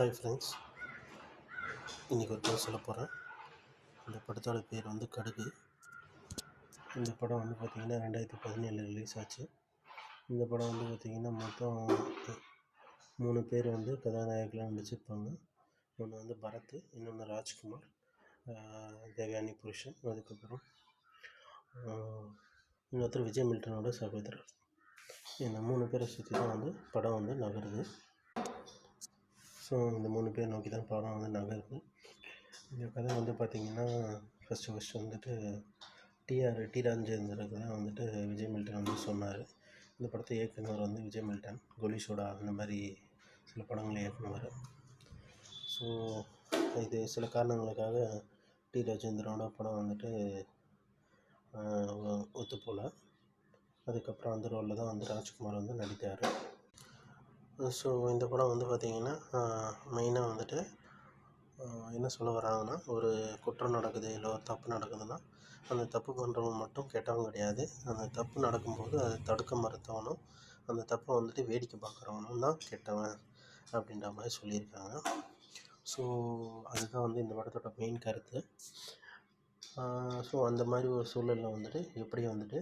Hi friends, இன்றைக்கி ஒரு கதை சொல்ல போகிறேன். இந்த படத்தோட பேர் வந்து கடுகு. இந்த படம் வந்து பார்த்திங்கன்னா 2017 ரிலீஸ் ஆச்சு. இந்த படம் வந்து பார்த்திங்கன்னா மொத்தம் 3 பேர் வந்து கதாநாயகர்களாக நடிச்சிருப்பாங்க. ஒன்று வந்து பரத், இன்னொன்று ராஜ்குமார், தேவயானி புருஷன், அதுக்கப்புறம் இன்னொருத்தர் விஜய் மில்டனோட சகோதரர். இந்த 3 பேரை சுற்றி தான் வந்து படம் வந்து நகருது. ஸோ இந்த 3 பேர் நோக்கி தான் படம் வந்து நகருது. இந்த கதை வந்து பார்த்திங்கன்னா ஃபஸ்ட்டு வந்துட்டு டி ராஜேந்தருக்கு தான் வந்துட்டு விஜய் மில்டன் வந்து சொன்னார். இந்த படத்தை இயக்குனவர் வந்து விஜய் மில்டன், கோலிசோடா அந்த மாதிரி சில படங்களை இயக்குனவர். ஸோ இது சில காரணங்களுக்காக டி ராஜேந்திரனோட படம் வந்துட்டு ஒத்துப்போல. அதுக்கப்புறம் அந்த ரோலில் தான் வந்து ராஜ்குமார் வந்து நடித்தார். ஸோ இந்த படம் வந்து பார்த்திங்கன்னா மெயினாக வந்துட்டு என்ன சொல்ல வராங்கன்னா, ஒரு குற்றம் நடக்குது, இல்லை ஒரு தப்பு நடக்குதுன்னா அந்த தப்பு பண்ணுறவங்க மட்டும் கெட்டவங்க கிடையாது. அந்த தப்பு நடக்கும்போது அதை தடுக்க மறுத்தவனும், அந்த தப்பை வந்துட்டு வேடிக்கை பார்க்குறவனும் தான் கெட்டவன் அப்படின்ற மாதிரி சொல்லியிருக்காங்க. ஸோ அதுதான் வந்து இந்த படத்தோட மெயின் கருத்து. ஸோ அந்த மாதிரி ஒரு சூழலில் வந்துட்டு எப்படி வந்துட்டு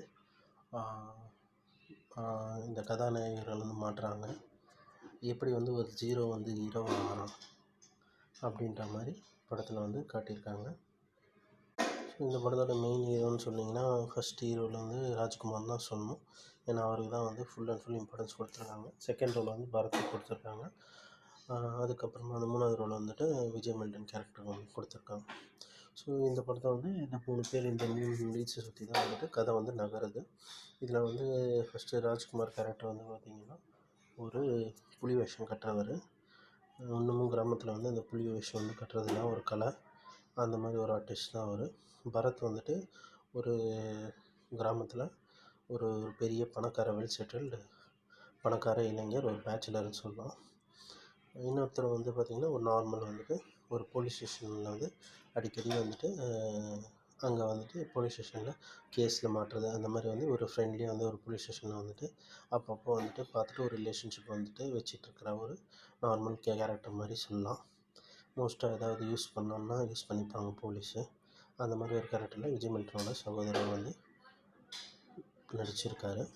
இந்த கதாநாயகர்கள் வந்து மாட்டுறாங்க, எப்படி வந்து ஒரு ஜீரோ வந்து ஹீரோவாக ஆகிறான் அப்படின்ற மாதிரி படத்தில் வந்து காட்டியிருக்காங்க. இந்த படத்தோட மெயின் ஹீரோன்னு சொன்னிங்கன்னா ஃபஸ்ட் ஹீரோவில் வந்து ராஜ்குமார் தான் சொல்லணும். ஏன்னா அவருக்கு தான் வந்து ஃபுல் அண்ட் ஃபுல் இம்பார்ட்டன்ஸ் கொடுத்துருக்காங்க. செகண்ட் ரோல் வந்து பரத்துக்கு கொடுத்துருக்காங்க. அதுக்கப்புறமா அந்த 3வது ரோல் வந்துட்டு விஜய் மில்டன் கேரக்டருக்கு வந்து கொடுத்துருக்காங்க. ஸோ இந்த படத்தை வந்து இந்த 3 பேர், இந்த 3 லீட்ஸை சுற்றி தான் வந்துட்டு கதை வந்து நகருது. இதில் வந்து ஃபஸ்ட்டு ராஜ்குமார் கேரக்டர் வந்து பார்த்திங்கன்னா ஒரு புலி வேஷம் கட்டுறவர். இன்னமும் கிராமத்தில் வந்து அந்த புலி வேஷம் வந்து கட்டுறதுலாம் ஒரு கலை. அந்த மாதிரி ஒரு ஆர்டிஸ்ட் தான் அவர். பரத் வந்துட்டு ஒரு கிராமத்தில் ஒரு பெரிய பணக்கார வெல் செட்டில்டு பணக்கார இளைஞர், ஒரு பேச்சுலர்னு சொல்லலாம். இன்னொருத்தர் வந்து பார்த்திங்கன்னா ஒரு நார்மல் வந்துட்டு ஒரு போலீஸ் ஸ்டேஷனில் வந்து அடிக்கடி வந்துட்டு அங்கே வந்துட்டு போலீஸ் ஸ்டேஷனில் கேஸில் மாட்டுறது அந்த மாதிரி வந்து ஒரு ஃப்ரெண்ட்லியாக வந்து ஒரு போலீஸ் ஸ்டேஷனில் வந்துட்டு அப்பப்போ வந்துட்டு பார்த்துட்டு ஒரு ரிலேஷன்ஷிப் வந்துட்டு வச்சிட்ருக்கிற ஒரு நார்மல் கேரக்டர் மாதிரி சொல்லலாம். மோஸ்ட்டாக ஏதாவது யூஸ் பண்ணோம்னா யூஸ் பண்ணிப்பாங்க போலீஸு. அந்த மாதிரி ஒரு கேரக்டரில் விஜய் மில்டனோட சகோதரர் வந்து நடிச்சிருக்காரு.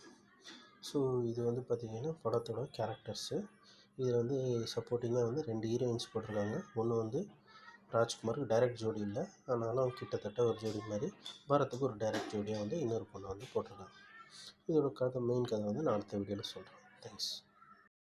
ஸோ இது வந்து பார்த்திங்கன்னா படத்தோட கேரக்டர்ஸு. இதில் வந்து சப்போர்ட்டிங்காக வந்து 2 ஹீரோயின்ஸ் போட்டிருக்காங்க. ஒன்று வந்து ராஜ்குமாருக்கு டைரக்ட் ஜோடி இல்லை, ஆனாலும் கிட்டத்தட்ட ஒரு ஜோடி மாதிரி. பரத்துக்கு ஒரு டைரக்ட் ஜோடியாக வந்து இன்னொரு பொண்ணை வந்து போட்டிருக்காங்க. இதோட மெயின் கதை வந்து நான் அடுத்த வீடியோவில் சொல்கிறேன். தேங்க்ஸ்.